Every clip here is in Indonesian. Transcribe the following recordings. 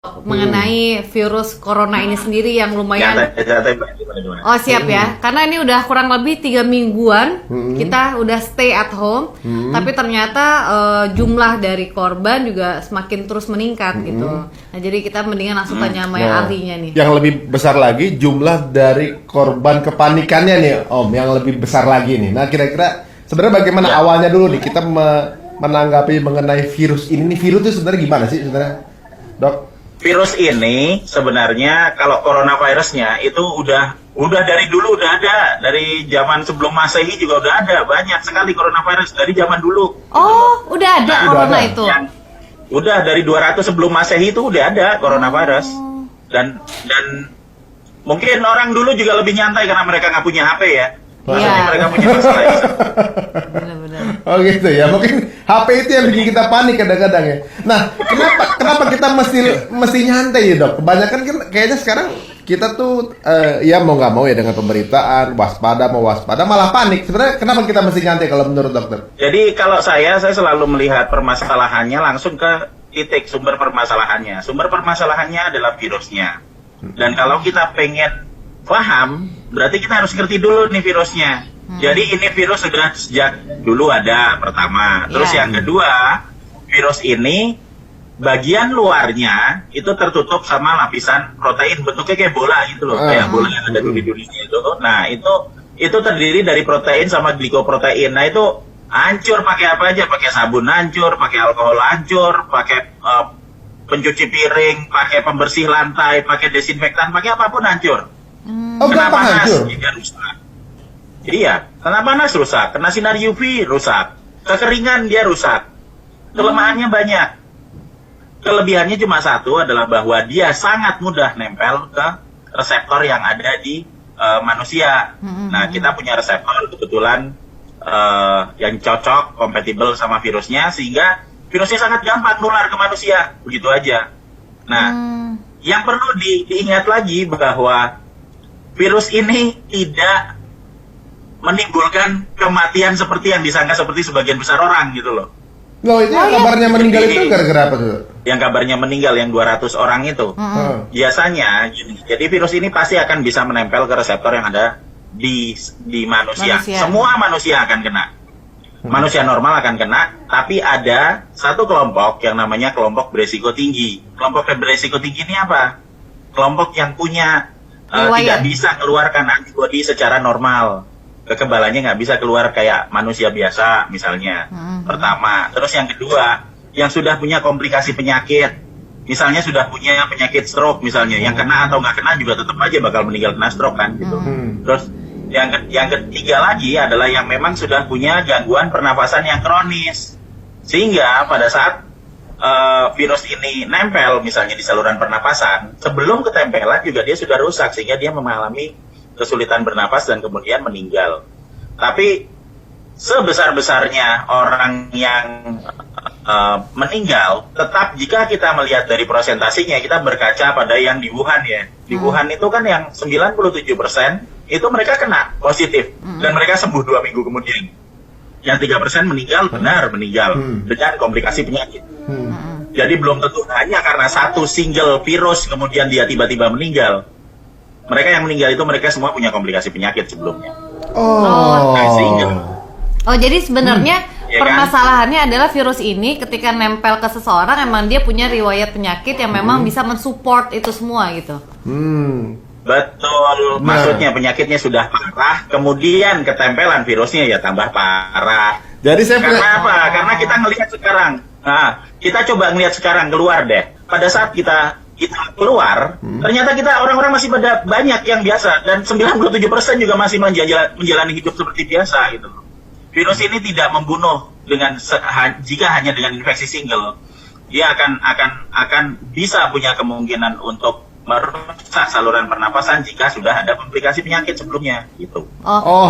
mengenai virus corona ini sendiri yang lumayan. Oh siap ya, karena ini udah kurang lebih 3 mingguan kita udah stay at home, tapi ternyata jumlah dari korban juga semakin terus meningkat gitu. Nah jadi kita mendingan langsung tanya sama yang ahlinya nih. Yang lebih besar lagi jumlah dari korban kepanikannya nih Om, yang lebih besar lagi nih. Nah kira-kira sebenarnya bagaimana awalnya dulu nih kita menanggapi mengenai virus ini? Nih virus itu sebenarnya gimana sih sebenarnya, Dok? Virus ini sebenarnya kalau coronavirusnya itu udah dari dulu udah ada, dari zaman sebelum Masehi juga udah ada, banyak sekali coronavirus dari zaman dulu. Oh, udah ada corona itu. Udah dari 200 sebelum Masehi itu udah ada coronavirus. Dan mungkin orang dulu juga lebih nyantai karena mereka nggak punya HP ya. Maksudnya mereka punya masalah itu. Benar-benar. Oh gitu ya, mungkin HP itu yang bikin kita panik kadang-kadang ya. Nah, kenapa kita mesti nyantai ya Dok? Kebanyakan kan kayaknya sekarang kita tuh ya mau nggak mau ya dengan pemberitaan waspada malah panik. Sebenarnya kenapa kita mesti nyantai kalau menurut dokter? Jadi kalau saya selalu melihat permasalahannya langsung ke titik sumber permasalahannya. Sumber permasalahannya adalah virusnya. Dan kalau kita pengen paham, berarti kita harus ngerti dulu nih virusnya. Jadi ini virus sudah sejak dulu ada pertama. Terus yang kedua, virus ini bagian luarnya itu tertutup sama lapisan protein, bentuknya kayak bola gitu loh, kayak bola yang ada di dunia itu. Nah itu terdiri dari protein sama glikoprotein. Nah itu hancur pakai apa aja, pakai sabun hancur, pakai alkohol hancur, pakai pencuci piring, pakai pembersih lantai, pakai desinfektan, pakai apapun hancur. Kena panas juga rusak. Iya, kena panas rusak, kena sinar UV rusak, kekeringan dia rusak. Kelemahannya banyak. Kelebihannya cuma satu, adalah bahwa dia sangat mudah nempel ke reseptor yang ada di manusia. Nah, kita punya reseptor kebetulan yang cocok, kompatibel sama virusnya, sehingga virusnya sangat gampang nular ke manusia, begitu aja. Nah, yang perlu diingat lagi bahwa virus ini tidak menimbulkan kematian seperti yang disangka seperti sebagian besar orang gitu loh. Loh itu yang kabarnya meninggal itu gara-gara apa tuh? Yang kabarnya meninggal yang 200 orang itu. Biasanya jadi virus ini pasti akan bisa menempel ke reseptor yang ada di manusia. Semua manusia akan kena. Manusia normal akan kena, tapi ada satu kelompok yang namanya kelompok beresiko tinggi. Kelompok beresiko tinggi ini apa? Kelompok yang punya tidak bisa keluarkan antibodi secara normal. Kekebalannya nggak bisa keluar kayak manusia biasa misalnya. Pertama. Terus yang kedua, yang sudah punya komplikasi penyakit. Misalnya sudah punya penyakit stroke misalnya. Yang kena atau nggak kena juga tetap aja bakal meninggal kena stroke kan gitu. Terus yang ketiga lagi adalah yang memang sudah punya gangguan pernapasan yang kronis. Sehingga pada saat virus ini nempel misalnya di saluran pernapasan, sebelum ketempelan juga dia sudah rusak sehingga dia mengalami kesulitan bernapas dan kemudian meninggal. Tapi sebesar-besarnya orang yang meninggal, tetap jika kita melihat dari prosentasinya, kita berkaca pada yang di Wuhan ya. Di Wuhan itu kan yang 97% itu mereka kena positif dan mereka sembuh 2 minggu kemudian. Yang 3% meninggal, benar meninggal dengan komplikasi penyakit. Jadi belum tentu hanya karena satu single virus kemudian dia tiba-tiba meninggal. Mereka yang meninggal itu mereka semua punya komplikasi penyakit sebelumnya. Oh jadi sebenarnya permasalahannya adalah virus ini ketika nempel ke seseorang emang dia punya riwayat penyakit yang memang bisa mensupport itu semua gitu. Betul, maksudnya penyakitnya sudah parah, kemudian ketempelan virusnya ya tambah parah. Jadi saya apa? Karena kita ngelihat sekarang. Nah, kita coba ngelihat sekarang keluar deh. Pada saat kita keluar, ternyata kita orang-orang masih pada banyak yang biasa dan 97% juga masih menjalani hidup seperti biasa gitu. Virus ini tidak membunuh dengan jika hanya dengan infeksi single. Dia akan bisa punya kemungkinan untuk merusak saluran pernapasan jika sudah ada komplikasi penyakit sebelumnya gitu.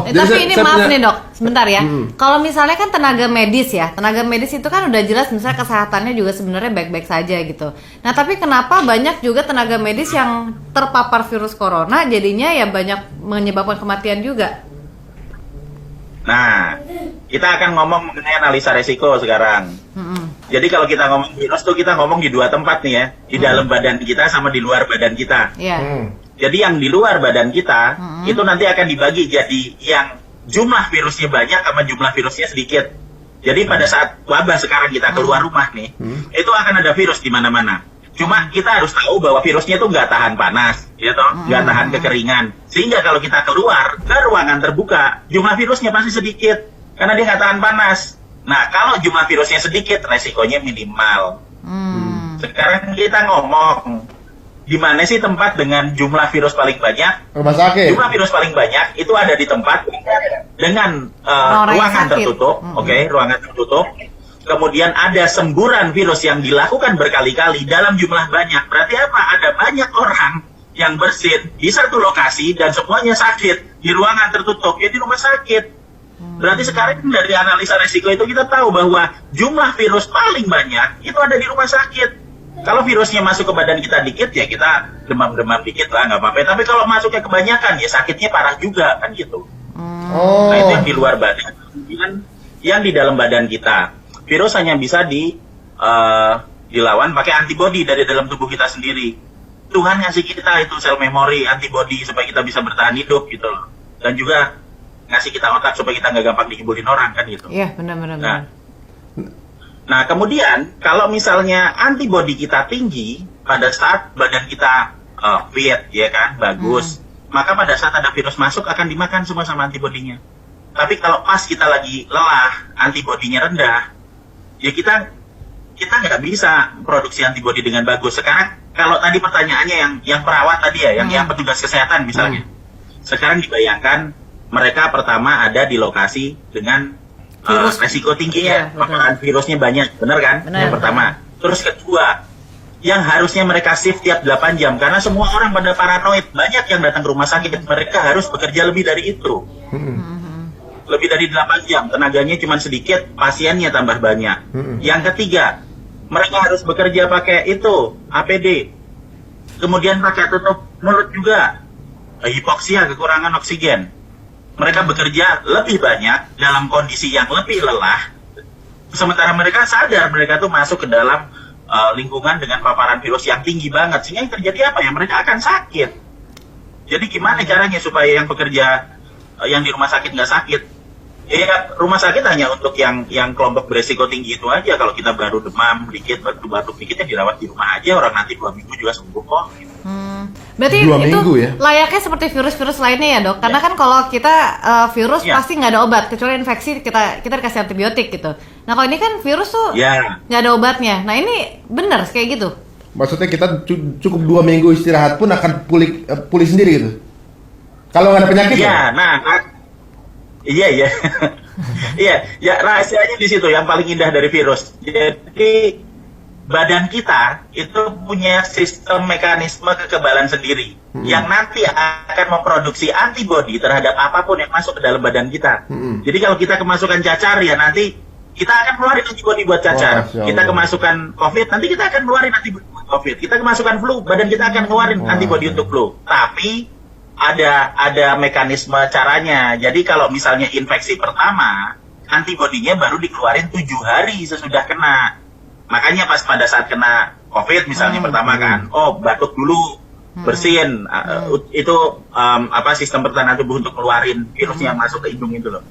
Tapi ini maaf nih Dok, sebentar ya. Kalau misalnya kan tenaga medis ya, tenaga medis itu kan udah jelas misalnya kesehatannya juga sebenarnya baik-baik saja gitu. Nah tapi kenapa banyak juga tenaga medis yang terpapar virus corona jadinya ya banyak menyebabkan kematian juga? Nah, kita akan ngomong mengenai analisa resiko sekarang. Jadi kalau kita ngomong virus tuh kita ngomong di 2 tempat nih ya, di dalam badan kita sama di luar badan kita. Jadi yang di luar badan kita itu nanti akan dibagi jadi yang jumlah virusnya banyak sama jumlah virusnya sedikit. Jadi pada saat wabah sekarang kita keluar rumah nih, itu akan ada virus di mana-mana. Cuma kita harus tahu bahwa virusnya itu nggak tahan panas, ya toh, nggak tahan kekeringan. Sehingga kalau kita keluar ke ruangan terbuka, jumlah virusnya pasti sedikit karena dia nggak tahan panas. Nah, kalau jumlah virusnya sedikit, resikonya minimal. Sekarang kita ngomong, di mana sih tempat dengan jumlah virus paling banyak? Rumah sakit. Jumlah virus paling banyak itu ada di tempat dengan ruangan tertutup, ruangan tertutup. Kemudian ada semburan virus yang dilakukan berkali-kali dalam jumlah banyak. Berarti apa? Ada banyak orang yang bersin di satu lokasi dan semuanya sakit di ruangan tertutup, ya di rumah sakit. Berarti sekarang dari analisa resiko itu kita tahu bahwa jumlah virus paling banyak itu ada di rumah sakit. Kalau virusnya masuk ke badan kita dikit, ya kita demam-demam dikit lah, nggak apa-apa. Tapi kalau masuknya kebanyakan, ya sakitnya parah juga, kan gitu. Nah, itu yang di luar badan. Yang di dalam badan kita, virus hanya bisa dilawan pakai antibodi dari dalam tubuh kita sendiri. Tuhan ngasih kita itu sel memori, antibodi supaya kita bisa bertahan hidup gitu loh. Dan juga ngasih kita otak supaya kita nggak gampang dikibulin orang, kan gitu. Iya, benar-benar. Nah, kemudian kalau misalnya antibodi kita tinggi pada saat badan kita fit, ya kan, bagus, maka pada saat ada virus masuk akan dimakan semua sama antibodinya. Tapi kalau pas kita lagi lelah, antibodinya rendah, ya kita nggak bisa produksi antibodi dengan bagus. Sekarang kalau tadi pertanyaannya yang perawat tadi ya, yang petugas kesehatan misalnya, sekarang dibayangkan mereka pertama ada di lokasi dengan resiko tingginya, paparan virusnya banyak, benar kan? Yang pertama. Terus kedua, yang harusnya mereka shift tiap 8 jam, karena semua orang pada paranoid, banyak yang datang ke rumah sakit, mereka harus bekerja lebih dari itu. Lebih dari 8 jam, tenaganya cuma sedikit, pasiennya tambah banyak. Yang ketiga, mereka harus bekerja pakai itu, APD. Kemudian pakai tutup mulut juga, hipoksia, kekurangan oksigen. Mereka bekerja lebih banyak dalam kondisi yang lebih lelah, sementara mereka sadar mereka tuh masuk ke dalam lingkungan dengan paparan virus yang tinggi banget, sehingga yang terjadi apa ya? Mereka akan sakit. Jadi gimana caranya supaya yang bekerja yang di rumah sakit nggak sakit? Ya, rumah sakit hanya untuk yang kelompok beresiko tinggi itu aja. Kalau kita baru demam dikit, batuk dikit, ya dirawat di rumah aja. Orang nanti 2 minggu juga sembuh kok. Berarti itu ya? Layaknya seperti virus-virus lainnya ya, Dok? Karena kan kalau kita virus pasti nggak ada obat, kecuali infeksi kita dikasih antibiotik gitu. Nah, kalau ini kan virus tuh nggak ada obatnya. Nah, ini benar kayak gitu? Maksudnya kita cukup 2 minggu istirahat pun akan pulih sendiri gitu? Kalau nggak ada penyakit? Iya. Iya, rahasianya di situ yang paling indah dari virus. Jadi badan kita itu punya sistem mekanisme kekebalan sendiri yang nanti akan memproduksi antibodi terhadap apapun yang masuk ke dalam badan kita. Jadi kalau kita kemasukan cacar, ya nanti kita akan keluarin antibodi buat cacar. Kita kemasukan COVID, nanti kita akan keluarin antibodi buat COVID. Kita kemasukan flu, badan kita akan keluarin antibodi untuk flu. Tapi ada mekanisme caranya. Jadi kalau misalnya infeksi pertama, antibodinya baru dikeluarin 7 hari sesudah kena. Makanya pas pada saat kena COVID misalnya pertama kan, batuk dulu, bersin, itu sistem pertahanan tubuh untuk keluarin virusnya yang masuk ke hidung itu loh.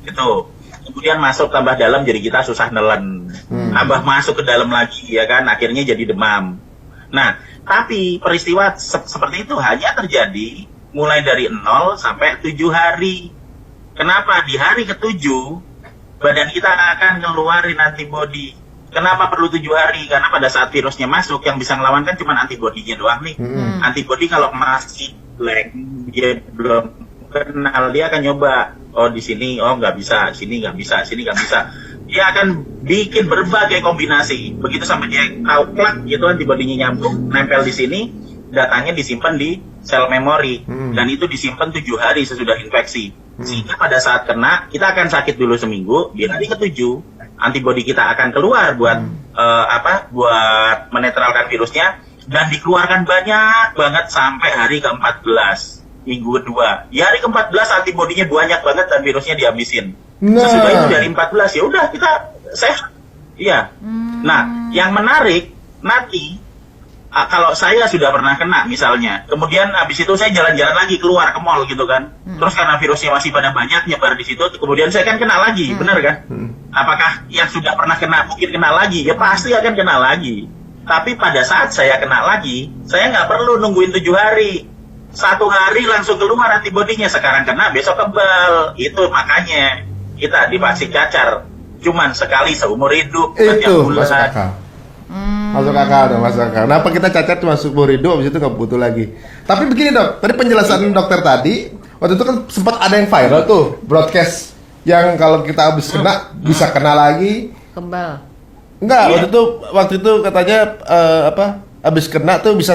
Itu. Kemudian masuk tambah dalam, jadi kita susah nelen. Tambah masuk ke dalam lagi, ya kan, akhirnya jadi demam. Nah, tapi peristiwa seperti itu hanya terjadi mulai dari 0 sampai 7 hari. Kenapa? Di hari ke-7 badan kita akan ngeluarin antibodi. Kenapa perlu 7 hari? Karena pada saat virusnya masuk, yang bisa ngelawan kan cuma antibodinya doang nih. Antibodi kalau masih blank, dia belum kenal, dia akan nyoba. Di sini, nggak bisa, sini nggak bisa, sini nggak bisa. Dia akan bikin berbagai kombinasi. Begitu sampai dia tahu plak, gitu antibodinya nyambung, nempel di sini, datanya disimpan di sel memori, dan itu disimpan 7 hari sesudah infeksi. Sehingga pada saat kena, kita akan sakit dulu seminggu, di hari ke-7 antibodi kita akan keluar buat buat menetralkan virusnya, dan dikeluarkan banyak banget sampai hari ke-14 minggu kedua. Di hari ke-14 antibodinya banyak banget dan virusnya dihabisin. Sesudah itu dari 14 ya udah kita sehat. Iya. Nah, yang menarik nanti kalau saya sudah pernah kena misalnya, kemudian habis itu saya jalan-jalan lagi keluar ke mall gitu kan, terus karena virusnya masih pada banyak nyebar di situ, kemudian saya kan kena lagi, benar kan? Apakah yang sudah pernah kena mungkin kena lagi? Ya pasti akan kena lagi. Tapi pada saat saya kena lagi, saya nggak perlu nungguin 7 hari. 1 hari langsung keluar antibodinya. Sekarang kena, besok kebal. Itu makanya kita divaksin cacar cuman sekali seumur hidup. Itu masuk akal. Masuk akal dong, masuk akal. Kenapa kita cacat cuma seumur hidup, habis itu nggak butuh lagi. Tapi begini dok, tadi penjelasan dokter tadi, waktu itu kan sempat ada yang viral tuh, broadcast yang kalau kita habis kena bisa kena lagi. Kebal. Enggak, waktu itu katanya habis kena tuh bisa